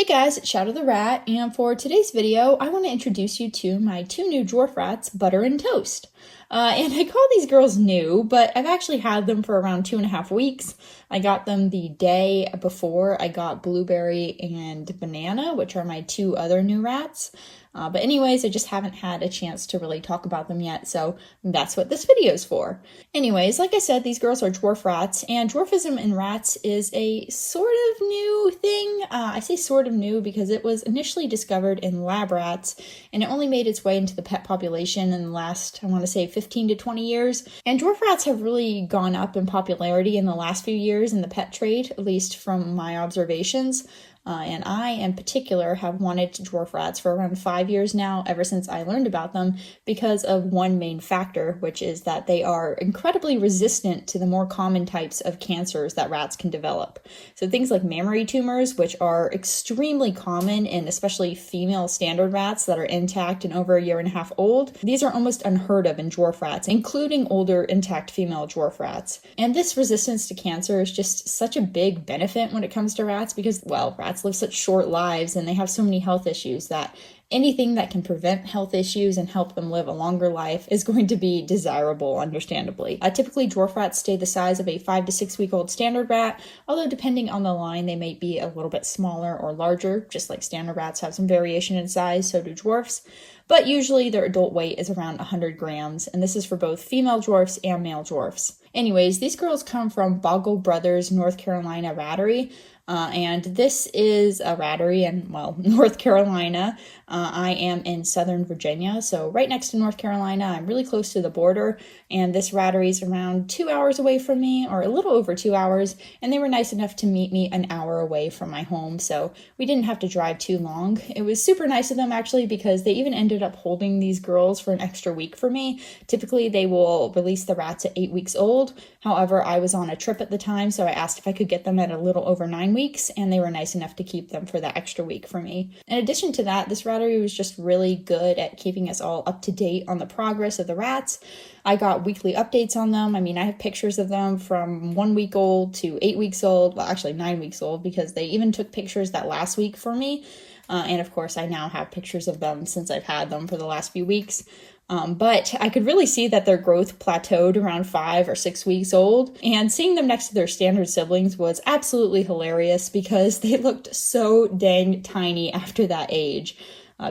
Hey guys, it's Shadow the Rat, and for today's video, I want to introduce you to my two new dwarf rats, Butter and Toast. And I call these girls new, but I've actually had them for around 2.5 weeks. I got them the day before I got Blueberry and Banana, which are my two other new rats. But anyways, I just haven't had a chance to really talk about them yet, so that's what this video is for. Anyways, like I said, these girls are dwarf rats, and dwarfism in rats is a sort of new thing. I say sort of new because it was initially discovered in lab rats, and it only made its way into the pet population in the last, I want to say, 15 to 20 years. And dwarf rats have really gone up in popularity in the last few years in the pet trade, at least from my observations. And I, in particular, have wanted dwarf rats for around 5 years now, ever since I learned about them, because of one main factor, which is that they are incredibly resistant to the more common types of cancers that rats can develop. So things like mammary tumors, which are extremely common in especially female standard rats that are intact and over 1.5 years old. These are almost unheard of in dwarf rats, including older intact female dwarf rats. And this resistance to cancer is just such a big benefit when it comes to rats because, well, rats live such short lives and they have so many health issues that anything that can prevent health issues and help them live a longer life is going to be desirable, understandably. Typically, dwarf rats stay the size of a 5 to 6 week old standard rat, although depending on the line, they may be a little bit smaller or larger. Just like standard rats have some variation in size, so do dwarfs. But usually their adult weight is around 100 grams, and this is for both female dwarfs and male dwarfs. Anyways, these girls come from Boggle Brothers, North Carolina rattery. And this is a rattery in, well, North Carolina. I am in Southern Virginia, so right next to North Carolina. I'm really close to the border, and this rattery is around 2 hours away from me, or a little over 2 hours, and they were nice enough to meet me an hour away from my home, so we didn't have to drive too long. It was super nice of them, actually, because they even ended up holding these girls for an extra week for me. Typically, they will release the rats at 8 weeks old. However, I was on a trip at the time, so I asked if I could get them at a little over 9 weeks, and they were nice enough to keep them for that extra week for me. In addition to that, this rattery was just really good at keeping us all up to date on the progress of the rats. I got weekly updates on them. I mean, I have pictures of them from 1 week old to 8 weeks old, well, actually 9 weeks old, because they even took pictures that last week for me. And of course, I now have pictures of them since I've had them for the last few weeks. But I could really see that their growth plateaued around 5 or 6 weeks old, and seeing them next to their standard siblings was absolutely hilarious because they looked so dang tiny after that age.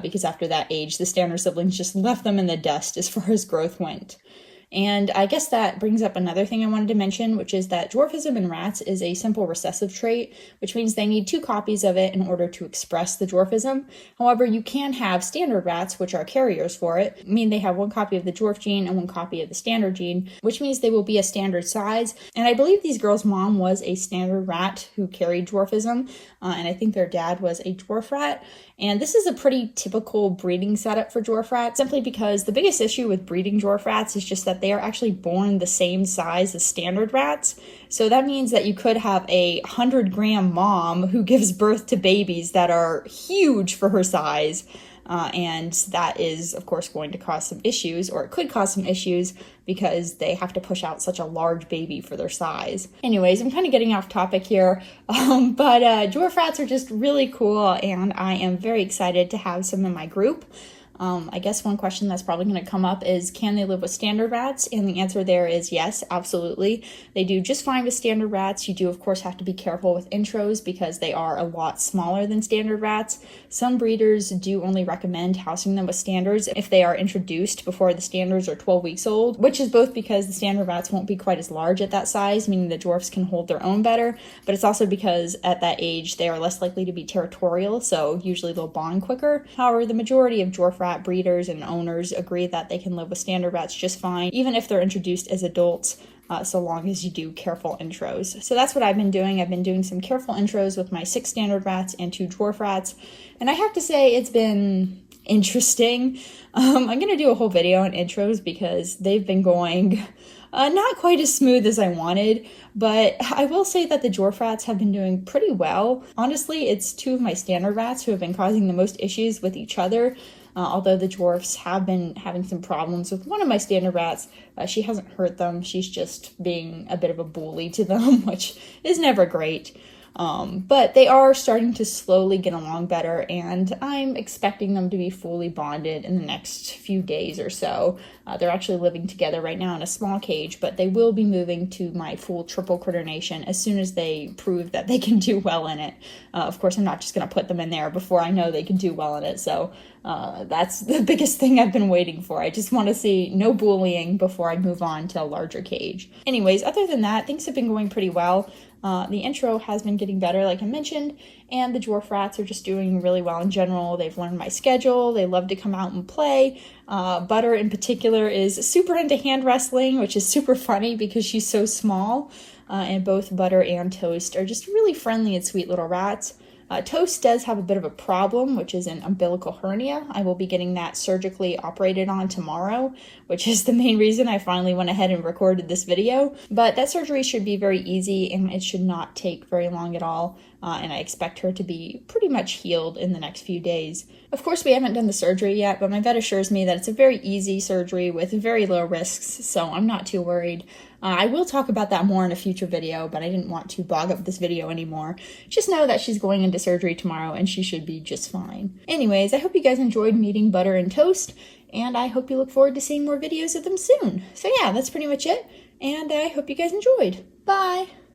Because after that age, the standard siblings just left them in the dust as far as growth went. And I guess that brings up another thing I wanted to mention, which is that dwarfism in rats is a simple recessive trait, which means they need 2 copies of it in order to express the dwarfism. However, you can have standard rats, which are carriers for it, mean they have 1 copy of the dwarf gene and 1 copy of the standard gene, which means they will be a standard size. And I believe these girls' mom was a standard rat who carried dwarfism, and I think their dad was a dwarf rat. And this is a pretty typical breeding setup for dwarf rats, simply because the biggest issue with breeding dwarf rats is just that they are actually born the same size as standard rats. So that means that you could have a 100-gram mom who gives birth to babies that are huge for her size. And that is, of course, going to cause some issues, or it could cause some issues because they have to push out such a large baby for their size. Anyways, I'm kind of getting off topic here, but dwarf rats are just really cool, and I am very excited to have some in my group. I guess one question that's probably going to come up is, can they live with standard rats? And the answer there is yes, absolutely. They do just fine with standard rats. You do, of course, have to be careful with intros because they are a lot smaller than standard rats. Some breeders do only recommend housing them with standards if they are introduced before the standards are 12 weeks old, which is both because the standard rats won't be quite as large at that size, meaning the dwarfs can hold their own better, but it's also because at that age they are less likely to be territorial, so usually they'll bond quicker. However, the majority of dwarf rats breeders and owners agree that they can live with standard rats just fine, even if they're introduced as adults, so long as you do careful intros. So that's what I've been doing. I've been doing some careful intros with my 6 standard rats and 2 dwarf rats, and I have to say it's been interesting. I'm going to do a whole video on intros because they've been going not quite as smooth as I wanted, but I will say that the dwarf rats have been doing pretty well. Honestly, it's 2 of my standard rats who have been causing the most issues with each other. Although the dwarfs have been having some problems with one of my standard rats. She hasn't hurt them. She's just being a bit of a bully to them, which is never great. But they are starting to slowly get along better, and I'm expecting them to be fully bonded in the next few days or so. They're actually living together right now in a small cage, but they will be moving to my full triple critter nation as soon as they prove that they can do well in it. Of course, I'm not just going to put them in there before I know they can do well in it, so that's the biggest thing I've been waiting for. I just want to see no bullying before I move on to a larger cage. Anyways, other than that, things have been going pretty well. The intro has been getting better, like I mentioned, and the dwarf rats are just doing really well in general. They've learned my schedule. They love to come out and play. Butter, in particular, is super into hand wrestling, which is super funny because she's so small. And both Butter and Toast are just really friendly and sweet little rats. Toast does have a bit of a problem, which is an umbilical hernia. I will be getting that surgically operated on tomorrow, which is the main reason I finally went ahead and recorded this video. But that surgery should be very easy, and it should not take very long at all. And I expect her to be pretty much healed in the next few days. Of course, we haven't done the surgery yet, but my vet assures me that it's a very easy surgery with very low risks, so I'm not too worried. I will talk about that more in a future video, but I didn't want to bog up this video anymore. Just know that she's going into surgery tomorrow, and she should be just fine. Anyways, I hope you guys enjoyed meeting Butter and Toast, and I hope you look forward to seeing more videos of them soon. So yeah, that's pretty much it, and I hope you guys enjoyed. Bye!